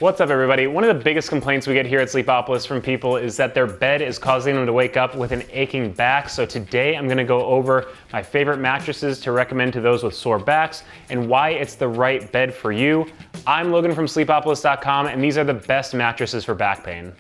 What's up, everybody? One of the biggest complaints we get here at Sleepopolis from people is that their bed is causing them to wake up with an aching back. So today I'm gonna go over my favorite mattresses to recommend to those with sore backs and why it's the right bed for you. I'm Logan from Sleepopolis.com, and these are the best mattresses for back pain.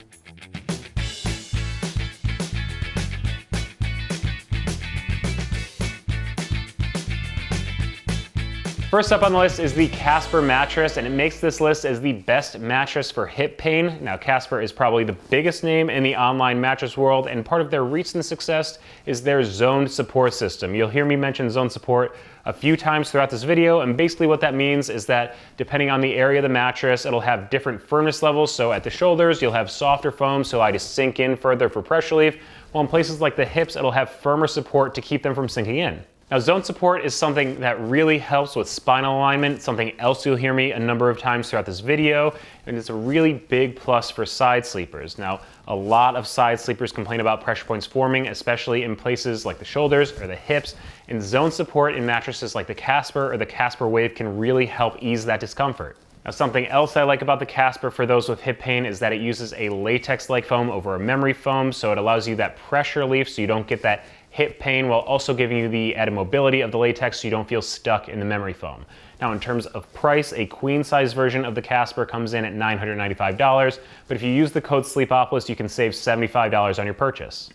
First up on the list is the Casper mattress, and it makes this list as the best mattress for hip pain. Now, Casper is probably the biggest name in the online mattress world, and part of their recent success is their zone support system. You'll hear me mention zone support a few times throughout this video, and basically what that means is that depending on the area of the mattress, it'll have different firmness levels. So at the shoulders, you'll have softer foam, so I just sink in further for pressure relief, while in places like the hips, it'll have firmer support to keep them from sinking in. Now, zone support is something that really helps with spinal alignment, something else you'll hear me a number of times throughout this video, and it's a really big plus for side sleepers. Now, a lot of side sleepers complain about pressure points forming, especially in places like the shoulders or the hips, and zone support in mattresses like the Casper or the Casper Wave can really help ease that discomfort. Now, something else I like about the Casper for those with hip pain is that it uses a latex-like foam over a memory foam, so it allows you that pressure relief so you don't get that hip pain while also giving you the added mobility of the latex so you don't feel stuck in the memory foam. Now, in terms of price, a queen size version of the Casper comes in at $995, but if you use the code Sleepopolis, you can save $75 on your purchase.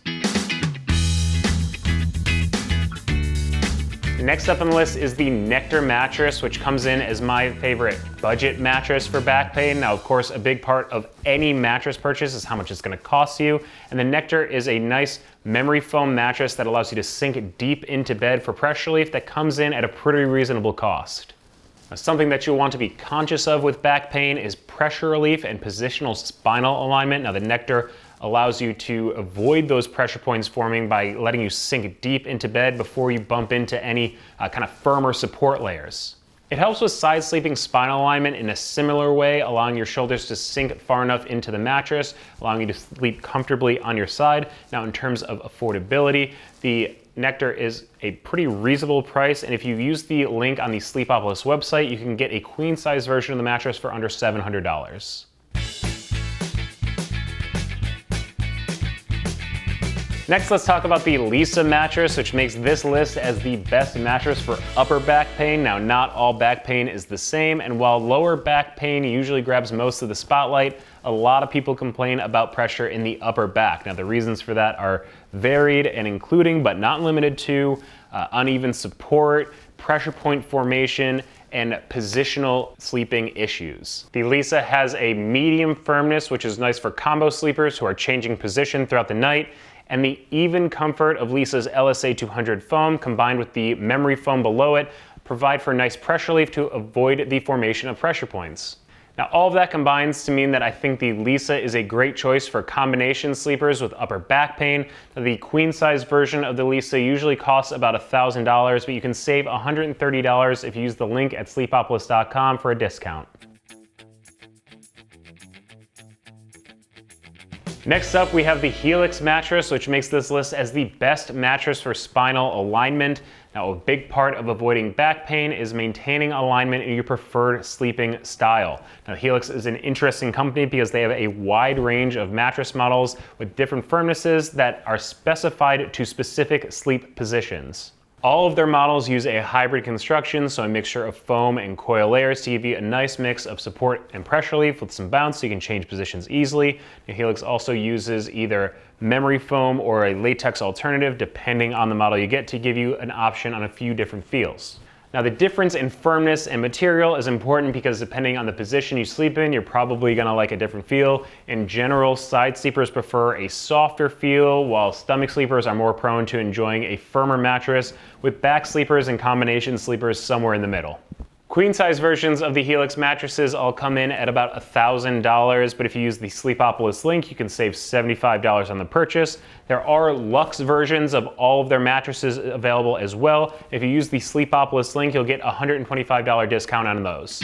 Next up on the list is the Nectar mattress, which comes in as my favorite budget mattress for back pain. Now, of course, a big part of any mattress purchase is how much it's gonna cost you. And the Nectar is a nice memory foam mattress that allows you to sink deep into bed for pressure relief that comes in at a pretty reasonable cost. Now, something that you'll want to be conscious of with back pain is pressure relief and positional spinal alignment. Now, the Nectar allows you to avoid those pressure points forming by letting you sink deep into bed before you bump into any kind of firmer support layers. It helps with side sleeping spinal alignment in a similar way, allowing your shoulders to sink far enough into the mattress, allowing you to sleep comfortably on your side. Now, in terms of affordability, the Nectar is a pretty reasonable price, and if you use the link on the Sleepopolis website, you can get a queen size version of the mattress for under $700. Next, let's talk about the Leesa mattress, which makes this list as the best mattress for upper back pain. Now, not all back pain is the same, and while lower back pain usually grabs most of the spotlight, a lot of people complain about pressure in the upper back. Now, the reasons for that are varied and including, but not limited to, uneven support, pressure point formation, and positional sleeping issues. The Leesa has a medium firmness, which is nice for combo sleepers who are changing position throughout the night, and the even comfort of Leesa's LSA 200 foam combined with the memory foam below it provide for nice pressure relief to avoid the formation of pressure points. Now, all of that combines to mean that I think the Leesa is a great choice for combination sleepers with upper back pain. Now, the queen size version of the Leesa usually costs about $1,000, but you can save $130 if you use the link at sleepopolis.com for a discount. Next up, we have the Helix mattress, which makes this list as the best mattress for spinal alignment. Now, a big part of avoiding back pain is maintaining alignment in your preferred sleeping style. Now, Helix is an interesting company because they have a wide range of mattress models with different firmnesses that are specified to specific sleep positions. All of their models use a hybrid construction, so a mixture of foam and coil layers to give you a nice mix of support and pressure relief with some bounce so you can change positions easily. Now, Helix also uses either memory foam or a latex alternative depending on the model you get to give you an option on a few different feels. Now, the difference in firmness and material is important because depending on the position you sleep in, you're probably gonna like a different feel. In general, side sleepers prefer a softer feel, while stomach sleepers are more prone to enjoying a firmer mattress, with back sleepers and combination sleepers somewhere in the middle. Queen size versions of the Helix mattresses all come in at about $1,000, but if you use the Sleepopolis link, you can save $75 on the purchase. There are luxe versions of all of their mattresses available as well. If you use the Sleepopolis link, you'll get a $125 discount on those.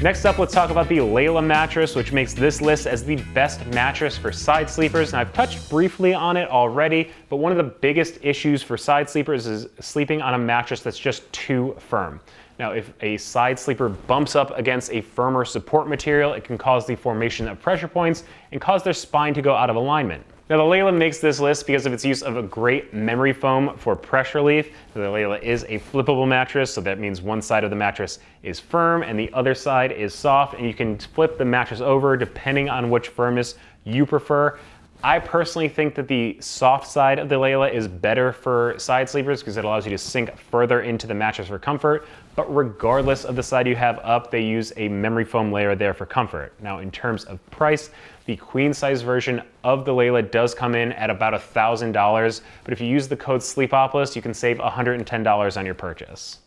Next up, let's talk about the Layla mattress, which makes this list as the best mattress for side sleepers. And I've touched briefly on it already, but one of the biggest issues for side sleepers is sleeping on a mattress that's just too firm. Now, if a side sleeper bumps up against a firmer support material, it can cause the formation of pressure points and cause their spine to go out of alignment. Now, the Layla makes this list because of its use of a great memory foam for pressure relief. The Layla is a flippable mattress, so that means one side of the mattress is firm and the other side is soft, and you can flip the mattress over depending on which firmness you prefer. I personally think that the soft side of the Layla is better for side sleepers because it allows you to sink further into the mattress for comfort, but regardless of the side you have up, they use a memory foam layer there for comfort. Now, in terms of price, the queen size version of the Layla does come in at about $1,000, but if you use the code Sleepopolis, you can save $110 on your purchase.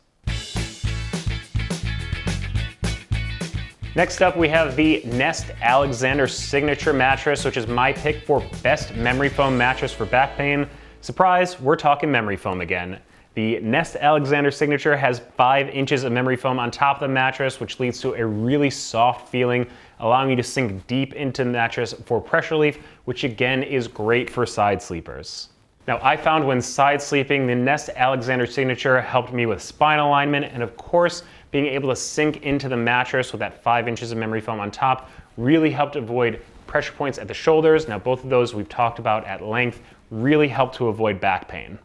Next up, we have the Nest Alexander Signature Mattress, which is my pick for best memory foam mattress for back pain. Surprise, we're talking memory foam again. The Nest Alexander Signature has 5 inches of memory foam on top of the mattress, which leads to a really soft feeling, allowing you to sink deep into the mattress for pressure relief, which again is great for side sleepers. Now, I found when side sleeping, the Nest Alexander Signature helped me with spine alignment, and of course, being able to sink into the mattress with that 5 inches of memory foam on top really helped avoid pressure points at the shoulders. Now, both of those we've talked about at length really help to avoid back pain.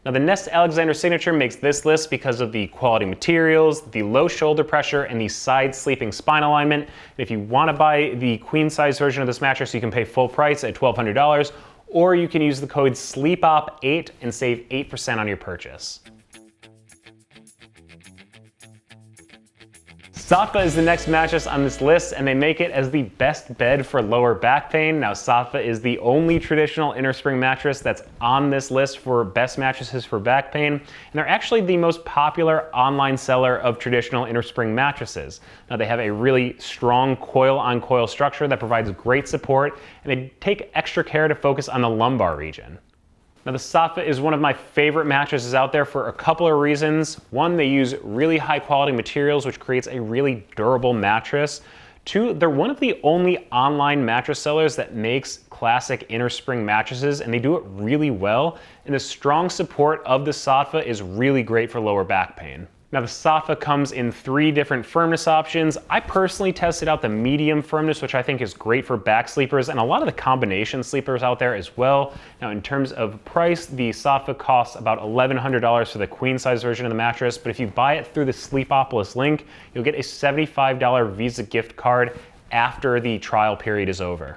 Now, the Nest Alexander Signature makes this list because of the quality materials, the low shoulder pressure, and the side sleeping spine alignment. If you want to buy the queen size version of this mattress, you can pay full price at $1,200, or you can use the code SLEEPOP8 and save 8% on your purchase. Saatva is the next mattress on this list, and they make it as the best bed for lower back pain. Now, Saatva is the only traditional inner spring mattress that's on this list for best mattresses for back pain, and they're actually the most popular online seller of traditional inner spring mattresses. Now, they have a really strong coil-on-coil structure that provides great support, and they take extra care to focus on the lumbar region. Now, the Saatva is one of my favorite mattresses out there for a couple of reasons. One, they use really high quality materials, which creates a really durable mattress. Two, they're one of the only online mattress sellers that makes classic inner spring mattresses, and they do it really well. And the strong support of the Saatva is really great for lower back pain. Now, the Saatva comes in 3 different firmness options. I personally tested out the medium firmness, which I think is great for back sleepers, and a lot of the combination sleepers out there as well. Now, in terms of price, the Saatva costs about $1,100 for the queen size version of the mattress, but if you buy it through the Sleepopolis link, you'll get a $75 Visa gift card after the trial period is over.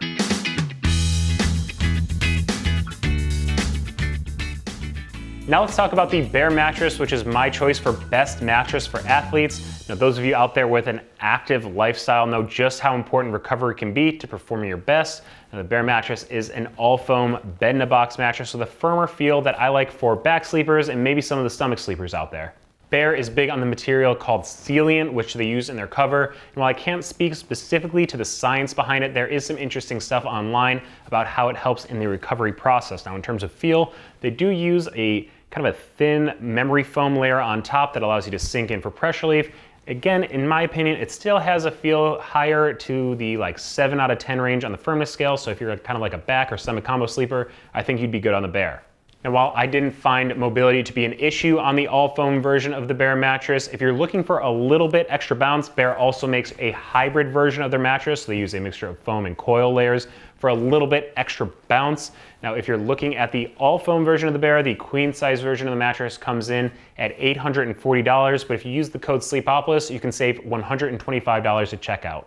Now let's talk about the Bear mattress, which is my choice for best mattress for athletes. Now, those of you out there with an active lifestyle know just how important recovery can be to performing your best. Now, the Bear mattress is an all-foam bed-in-a-box mattress with a firmer feel that I like for back sleepers and maybe some of the stomach sleepers out there. Bear is big on the material called Sealant, which they use in their cover. And while I can't speak specifically to the science behind it, there is some interesting stuff online about how it helps in the recovery process. Now, in terms of feel, they do use a kind of a thin memory foam layer on top that allows you to sink in for pressure relief. Again, in my opinion, it still has a feel higher to the 7 out of 10 range on the firmness scale. So if you're kind of like a back or stomach combo sleeper, I think you'd be good on the Bear. And while I didn't find mobility to be an issue on the all-foam version of the Bear mattress, if you're looking for a little bit extra bounce, Bear also makes a hybrid version of their mattress. So they use a mixture of foam and coil layers for a little bit extra bounce. Now, if you're looking at the all-foam version of the Bear, the queen-size version of the mattress comes in at $840, but if you use the code Sleepopolis, you can save $125 at checkout.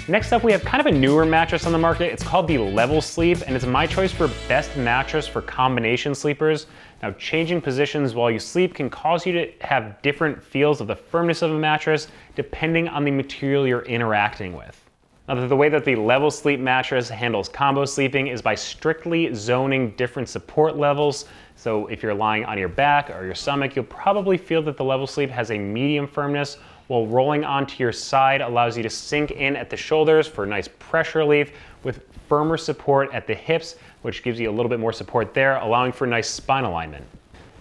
Next up, we have kind of a newer mattress on the market. It's called the Level Sleep, and it's my choice for best mattress for combination sleepers. Now, changing positions while you sleep can cause you to have different feels of the firmness of a mattress depending on the material you're interacting with. Now, the way that the Level Sleep mattress handles combo sleeping is by strictly zoning different support levels. So if you're lying on your back or your stomach, you'll probably feel that the Level Sleep has a medium firmness, while rolling onto your side allows you to sink in at the shoulders for nice pressure relief with firmer support at the hips, which gives you a little bit more support there, allowing for nice spine alignment.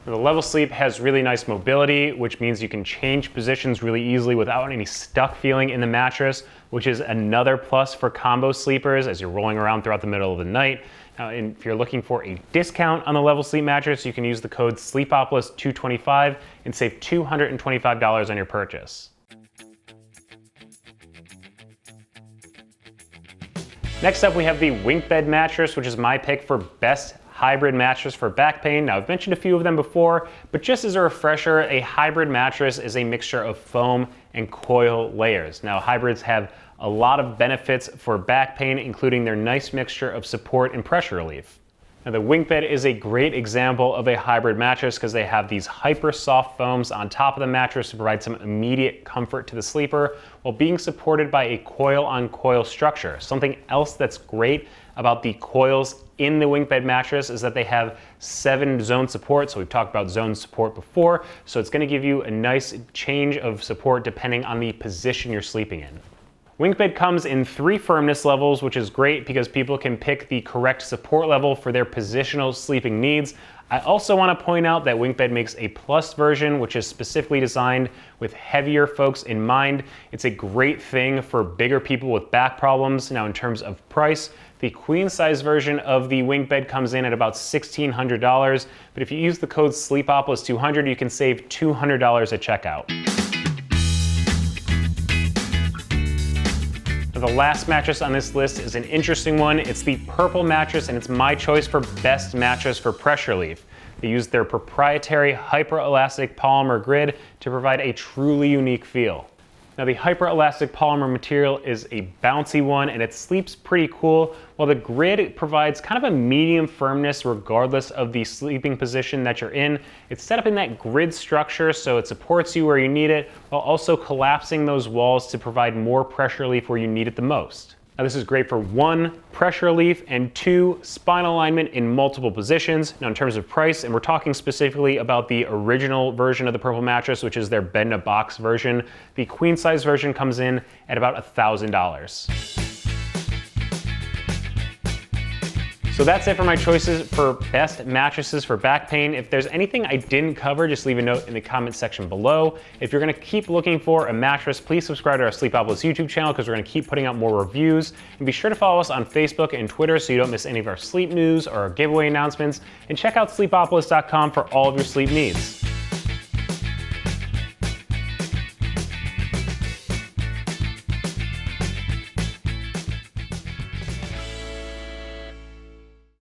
The Level Sleep has really nice mobility, which means you can change positions really easily without any stuck feeling in the mattress, which is another plus for combo sleepers as you're rolling around throughout the middle of the night. Now, if you're looking for a discount on the Level Sleep mattress, you can use the code Sleepopolis225 and save $225 on your purchase. Next up, we have the WinkBed mattress, which is my pick for best hybrid mattress for back pain. Now, I've mentioned a few of them before, but just as a refresher, a hybrid mattress is a mixture of foam and coil layers. Now, hybrids have a lot of benefits for back pain, including their nice mixture of support and pressure relief. Now, the WinkBed is a great example of a hybrid mattress because they have these hyper soft foams on top of the mattress to provide some immediate comfort to the sleeper while being supported by a coil on coil structure. Something else that's great about the coils in the WinkBed mattress is that they have 7 zone support. So we've talked about zone support before. So it's going to give you a nice change of support depending on the position you're sleeping in. WinkBed comes in 3 firmness levels, which is great because people can pick the correct support level for their positional sleeping needs. I also want to point out that WinkBed makes a plus version, which is specifically designed with heavier folks in mind. It's a great thing for bigger people with back problems. Now, in terms of price, the queen size version of the WinkBed comes in at about $1,600, but if you use the code Sleepopolis200, you can save $200 at checkout. The last mattress on this list is an interesting one. It's the Purple mattress, and it's my choice for best mattress for pressure relief. They use their proprietary hyper-elastic polymer grid to provide a truly unique feel. Now, the hyper-elastic polymer material is a bouncy one and it sleeps pretty cool, while the grid provides kind of a medium firmness regardless of the sleeping position that you're in. It's set up in that grid structure so it supports you where you need it, while also collapsing those walls to provide more pressure relief where you need it the most. Now, this is great for 1, pressure relief, and 2, spinal alignment in multiple positions. Now, in terms of price, and we're talking specifically about the original version of the Purple mattress, which is their bed-in-a-box version, the queen size version comes in at about $1,000. So that's it for my choices for best mattresses for back pain. If there's anything I didn't cover, just leave a note in the comment section below. If you're gonna keep looking for a mattress, please subscribe to our Sleepopolis YouTube channel because we're gonna keep putting out more reviews. And be sure to follow us on Facebook and Twitter so you don't miss any of our sleep news or our giveaway announcements. And check out sleepopolis.com for all of your sleep needs.